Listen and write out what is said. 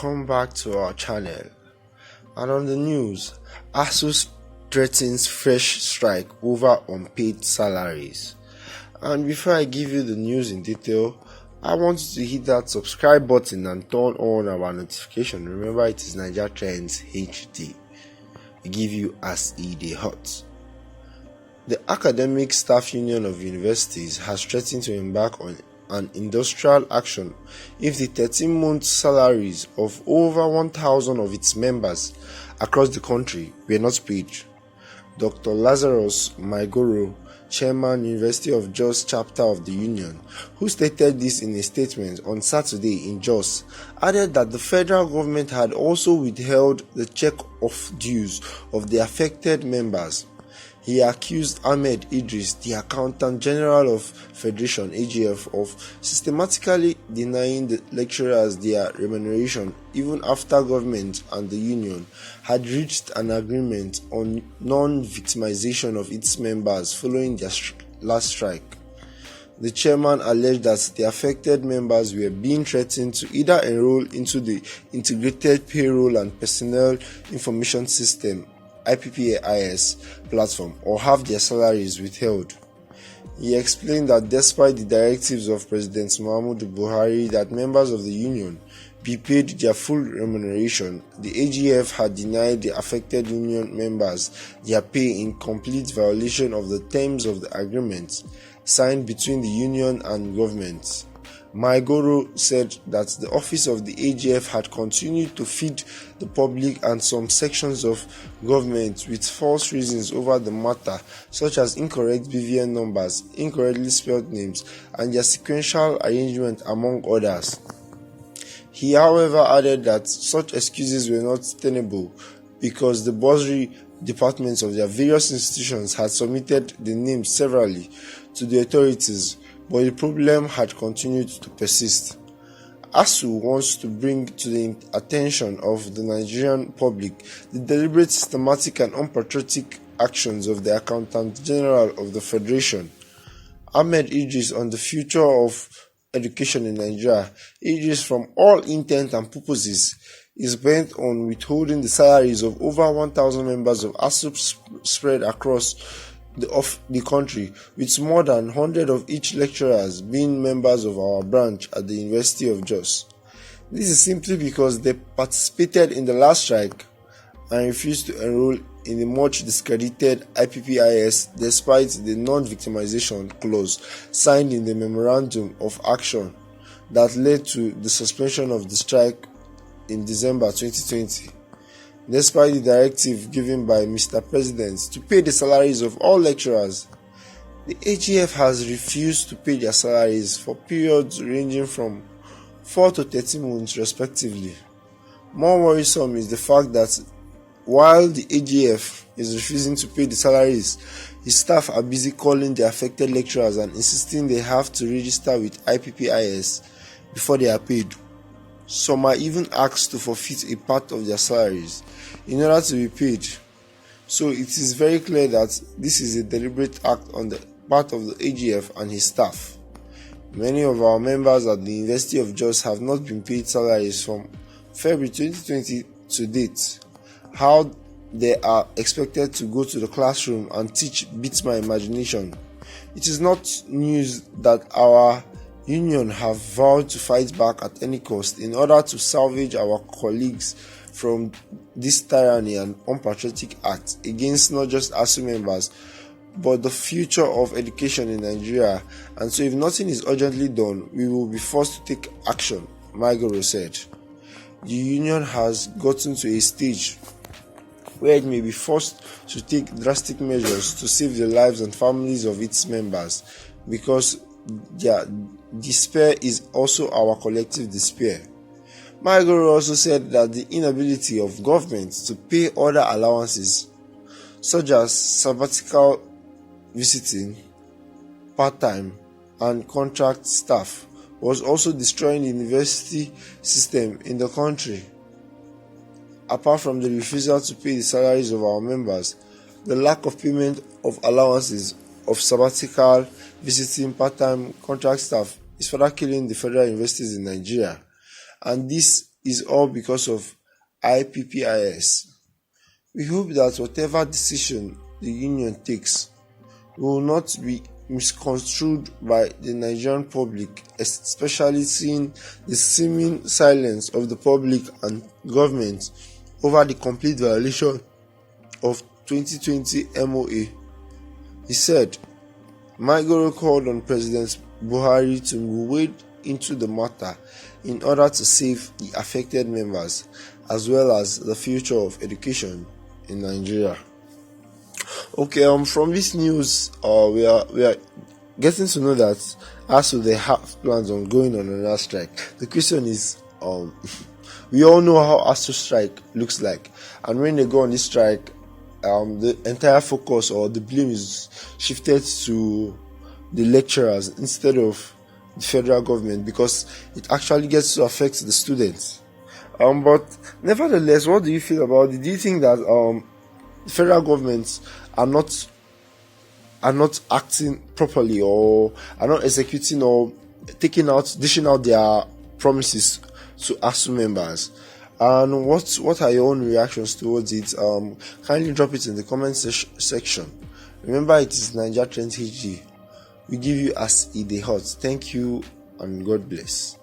welcome back to our channel. And on the news, Asuu threatens fresh strike over unpaid salaries. And before I give you the news in detail, I want you to hit that subscribe button and turn on our notification. Remember, it is Niger Trends HD. We give you as e dey hot. The Academic Staff Union of Universities has threatened to embark on an industrial action if the 13-month salaries of over 1,000 of its members across the country were not paid. Dr. Lazarus Maigoro, Chairman, University of Jos chapter of the union, who stated this in a statement on Saturday in Jos, added that the federal government had also withheld the check of dues of the affected members. He accused Ahmed Idris, the Accountant General of Federation (AGF), of systematically denying the lecturers their remuneration even after government and the union had reached an agreement on non-victimization of its members following their last strike. The chairman alleged that the affected members were being threatened to either enroll into the Integrated Payroll and Personnel Information System (IPPIS) platform or have their salaries withheld. He explained that despite the directives of President Muhammadu Buhari that members of the union be paid their full remuneration, the AGF had denied the affected union members their pay in complete violation of the terms of the agreement signed between the union and government. Maigoro said that the office of the AGF had continued to feed the public and some sections of government with false reasons over the matter, such as incorrect BVN numbers, incorrectly spelled names, and their sequential arrangement, among others. He, however, added that such excuses were not tenable because the bursary departments of their various institutions had submitted the names severally to the authorities, but the problem had continued to persist. Asuu wants to bring to the attention of the Nigerian public the deliberate, systematic and unpatriotic actions of the Accountant General of the Federation, Ahmed Idris, on the future of education in Nigeria. Idris, from all intent and purposes, is bent on withholding the salaries of over 1,000 members of Asuu spread across the country, with more than 100 of each lecturers being members of our branch at the University of Jos. This is simply because they participated in the last strike and refused to enroll in the much discredited IPPIS despite the non-victimization clause signed in the Memorandum of Action that led to the suspension of the strike in December 2020. Despite the directive given by Mr. President to pay the salaries of all lecturers, the AGF has refused to pay their salaries for periods ranging from 4 to 13 months respectively. More worrisome is the fact that while the AGF is refusing to pay the salaries, his staff are busy calling the affected lecturers and insisting they have to register with IPPIS before they are paid. Some are even asked to forfeit a part of their salaries in order to be paid. So it is very clear that this is a deliberate act on the part of the AGF and his staff. Many of our members at the University of Jos have not been paid salaries from February 2020 to date. How they are expected to go to the classroom and teach beats my imagination. It is not news that our union have vowed to fight back at any cost in order to salvage our colleagues from this tyranny and unpatriotic act against not just Asuu members but the future of education in Nigeria, and so if nothing is urgently done, we will be forced to take action, Maigoro said. The union has gotten to a stage where it may be forced to take drastic measures to save the lives and families of its members because their despair is also our collective despair. Maigoro also said that the inability of government to pay other allowances, such as sabbatical visiting, part-time, and contract staff, was also destroying the university system in the country. Apart from the refusal to pay the salaries of our members, the lack of payment of allowances of sabbatical, visiting, part-time, contract staff is further killing the federal universities in Nigeria. And this is all because of IPPIS. We hope that whatever decision the union takes will not be misconstrued by the Nigerian public, especially seeing the seeming silence of the public and government over the complete violation of 2020 MOA. He said, Maigoro called on President Buhari to wade into the matter in order to save the affected members as well as the future of education in Nigeria. Okay, from this news, we are getting to know that Asuu they have plans on going on another strike. The question is, we all know how Asuu strike looks like, and when they go on this strike, the entire focus or the blame is shifted to the lecturers instead of the federal government, because it actually gets to affect the students. But nevertheless, what do you feel about it? Do you think that the federal governments are not acting properly, or are not executing or dishing out their promises to Asuu members? And what are your own reactions towards it? Kindly drop it in the comment section. Remember, it is Niger Trends HD. We give you as it dey hot. Thank you and God bless.